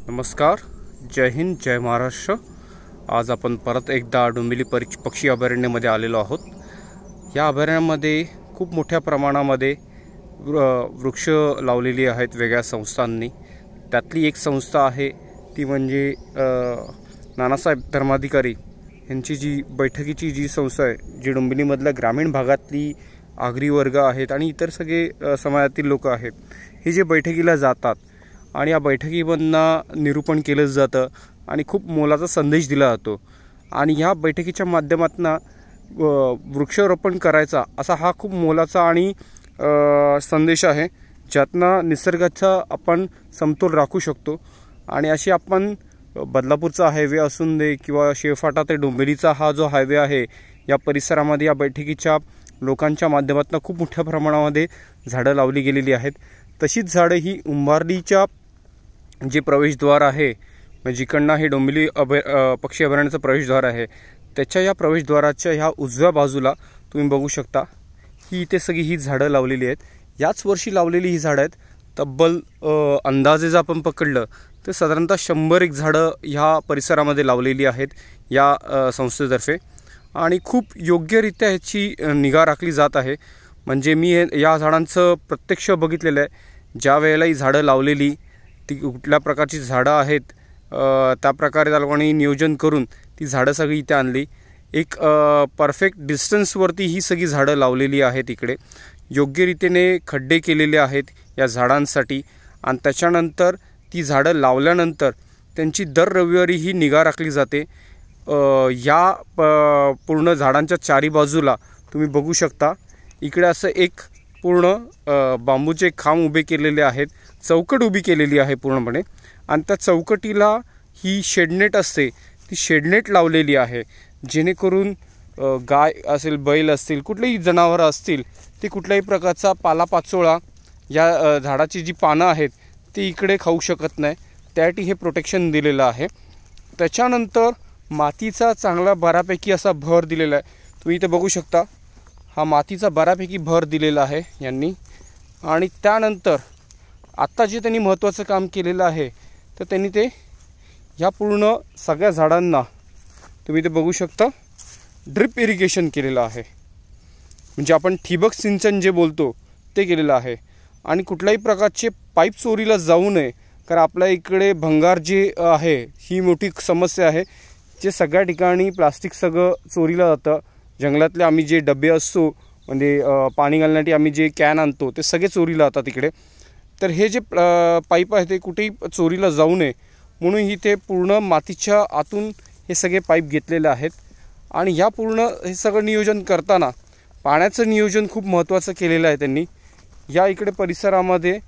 नमस्कार, जय हिंद, जय महाराष्ट्र। आज आपण परत एकदा डोंबिवली पक्षी अभयारण्यामध्ये आलेलो आहोत। या अभयारण्यामध्ये खूप मोठ्या प्रमाणामध्ये वृक्ष लावलेली आहेत वेगळ्या संस्थांनी। त्यातली एक संस्था आहे ती म्हणजे नानासाहेब धर्माधिकारी यांची जी बैठकीची जी संस्था आहे, जी डोंबिवलीमधल्या ग्रामीण भागातली आगरी वर्ग आहेत आणि इतर सगळे समाजातील लोक आहेत, हे जे बैठकीला जातात आणि या बैठकीमधनं निरूपण केलं जातं आणि खूप मोलाचा संदेश दिला जातो। आणि ह्या बैठकीच्या माध्यमातून वृक्षारोपण करायचा असा हा खूप मोलाचा आणि संदेश आहे, ज्यातनं निसर्गाचा आपण समतोल राखू शकतो। आणि अशी आपण बदलापूरचा हायवे असून दे किंवा शेळफाटा ते डोंबिवलीचा हा जो हायवे आहे, या परिसरामध्ये या बैठकीच्या लोकांच्या माध्यमातून खूप मोठ्या प्रमाणामध्ये झाडं लावली गेलेली आहेत। तशीच झाडं ही उंबारलीच्या जे प्रवेशद्वार आहे, म्हणजे जिकडनं हे डोंबिवली पक्षी अभयारण्याचं प्रवेशद्वार आहे, त्याच्या या प्रवेशद्वाराच्या ह्या उजव्या बाजूला तुम्ही बघू शकता ही इथे सगळी ही झाडं लावलेली आहेत। याच वर्षी लावलेली ही झाडं आहेत। तब्बल अंदाजे जर आपण पकडलं तर साधारणतः 100 झाडं ह्या परिसरामध्ये लावलेली आहेत या संस्थेतर्फे। आणि खूप योग्यरित्या ह्याची निगा राखली जात आहे। म्हणजे मी या झाडांचं प्रत्यक्ष बघितलेलं आहे। ज्या वेळेला ही झाडं लावलेली, ती कुठल्या प्रकारची झाडं आहेत त्या प्रकारे त्या लोकांनी नियोजन करून ती झाडं सगळी इथे आणली। एक परफेक्ट डिस्टन्सवरती ही सगळी झाडं लावलेली आहेत। इकडे योग्य रीतीने खड्डे केलेले आहेत या झाडांसाठी। आणि त्याच्यानंतर ती झाडं लावल्यानंतर त्यांची दर रविवारी ही निगा राखली जाते। या पूर्ण झाडांच्या चारी बाजूला तुम्ही बघू शकता, इकडे असं एक पूर्ण बांबूचे खांब उभे केलेले आहेत, चौकट उभी केलेली आहे पूर्णपणे। आणि त्या चौकटीला ही शेडनेट असते, ती शेडनेट लावलेली आहे, जेणेकरून गाय असेल, बैल असतील, कुठलेही जनावरं असतील, ते कुठल्याही प्रकारचा पालापाचोळा या झाडाची जी पानं आहेत ती इकडे खाऊ शकत नाही, त्यासाठी हे प्रोटेक्शन दिलेलं आहे। त्याच्यानंतर मातीचा चांगला बऱ्यापैकी असा भर दिलेला आहे। तुम्ही इथे बघू शकता, हा मातीचा बऱ्यापैकी भर दिलेला आहे यांनी। आणि त्यानंतर आत्ता जे त्यांनी महत्त्वाचं काम केलेलं आहे, तर त्यांनी ते ह्या पूर्ण सगळ्या झाडांना तुम्ही इथे बघू शकता ड्रिप इरिगेशन केलेलं आहे। म्हणजे आपण ठिबक सिंचन जे बोलतो ते केलेलं आहे। आणि कुठल्याही प्रकारचे पाईप चोरीला जाऊ नये, कारण आपल्या इकडे भंगार जे आहे ही मोठी समस्या आहे। जे सगळ्या ठिकाणी प्लास्टिक सगळं चोरीला जातं। जंगलातले आम्ही जे डबे असतो, म्हणजे पाणी घालण्यासाठी आम्ही जे कॅन आणतो, ते सगळे चोरीला जातात इकडे। तर हे जे पाईप आहे ते कुठेही चोरीला जाऊ नये म्हणून ही ते पूर्ण मातीच्या आतून हे सगळे पाईप घेतलेले आहेत। आणि ह्या पूर्ण हे सगळं नियोजन करताना पाण्याचं नियोजन खूप महत्त्वाचं केलेलं आहे त्यांनी। या इकडे परिसरामध्ये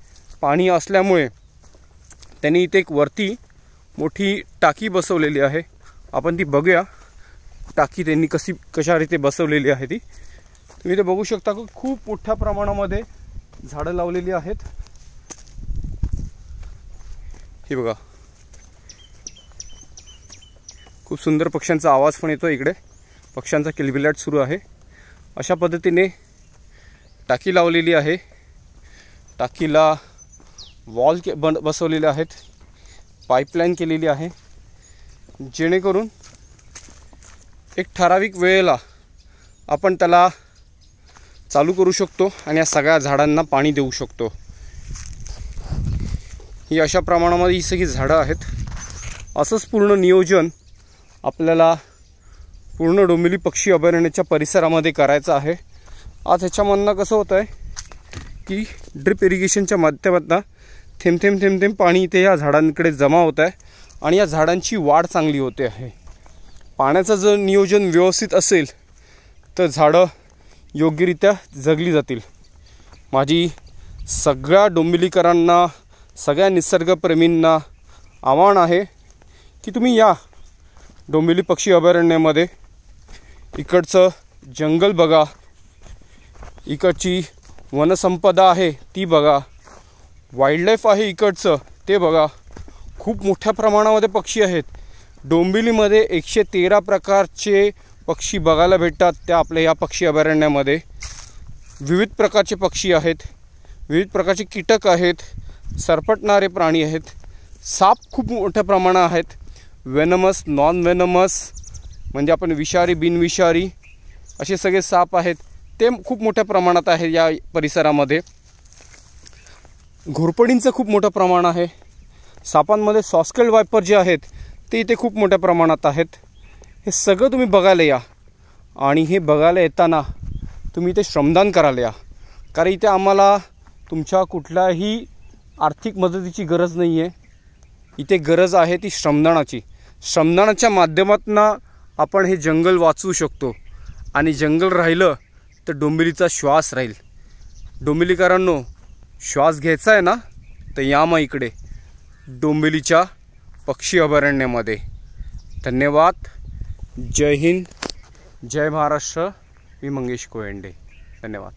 पाणी असल्यामुळे त्यांनी इथे एक वरती मोठी टाकी बसवलेली आहे। आपण ती बघूया, टाकी त्यांनी कशा रीते बसवलेली आहे ती तुम्ही इथे बघू शकता। खूप मोठ्या प्रमाणामध्ये झाडं लावलेली आहेत। हे बघा, खूप सुंदर पक्ष्यांचा आवाज पण येतो इकडे, पक्ष्यांचा किलबिलाट सुरू आहे। अशा पद्धतीने टाकी लावलेली आहे। टाकीला वॉल बसवलेले आहेत, पाईपलाईन केलेली आहे, जेणेकरून एक ठराविक वेळेला आपण त्याला चालू करू शकतो आणि या सगळ्या झाडांना पाणी देऊ शकतो। ही अशा प्रमाणामध्ये ही सगळी झाडं आहेत। असंच पूर्ण नियोजन आपल्याला पूर्ण डोंबिवली पक्षी अभयारण्याच्या परिसरामध्ये करायचं आहे। आज ह्याच्यामधनं कसं होतं आहे की ड्रिप इरिगेशनच्या माध्यमातून थेंब थेंब थेंब थेंब पाणी इथे या झाडांकडे जमा होत आहे आणि या झाडांची वाढ चांगली होते आहे। पाण्याचं जर नियोजन व्यवस्थित असेल तर झाडं योग्यरित्या जगली जातील। माझी सगळ्या डोंबिवलीकरांना, सगळ्या निसर्गप्रेमींना आव्हान आहे की तुम्ही या डोंबिवली पक्षी अभयारण्यामध्ये, इकडचं जंगल बघा, इकडची वनसंपदा आहे ती बघा, वाईल्डलाईफ आहे इकडचं ते बघा। खूप मोठ्या प्रमाणामध्ये पक्षी आहेत। डोंबिवलीमध्ये 113 प्रकारचे पक्षी बघायला भेटतात त्या आपल्या या पक्षी अभयारण्यामध्ये। विविध प्रकारचे पक्षी आहेत, विविध प्रकारचे कीटक आहेत, सरपटणारे प्राणी आहेत, साप खूप मोठ्या प्रमाणात आहेत, वेनमस, नॉन वेनमस, म्हणजे आपण विषारी बिनविषारी असे सगळे साप आहेत, ते खूप मोठ्या प्रमाणात आहे या परिसरामध्ये. घोरपडींचं खूप मोठं प्रमाण आहे. सापांमध्ये सॉस्केल्ड वायपर जे आहेत ते इथे खूप मोठ्या प्रमाणात आहेत. हे सगळं तुम्ही बघायला या, आणि हे बघायला येताना तुम्ही इथे श्रमदान करायला या, कारण इथे आम्हाला तुमच्या कुठल्याही आर्थिक मदतीची गरज नाही आहे. इथे गरज आहे ती श्रमदानाची. श्रमदानाच्या माध्यमातून आपण हे जंगल वाचवू शकतो, आणि जंगल राहिलं तर डोंबिवलीचा श्वास राहील. डोंबिवलीकरांनो, श्वास घ्यायचा आहे ना, तर या मग इकडे डोंबिवलीच्या पक्षी अभयारण्यामध्ये. धन्यवाद. जय हिंद, जय महाराष्ट्र. मी मंगेश कोयंडे. धन्यवाद.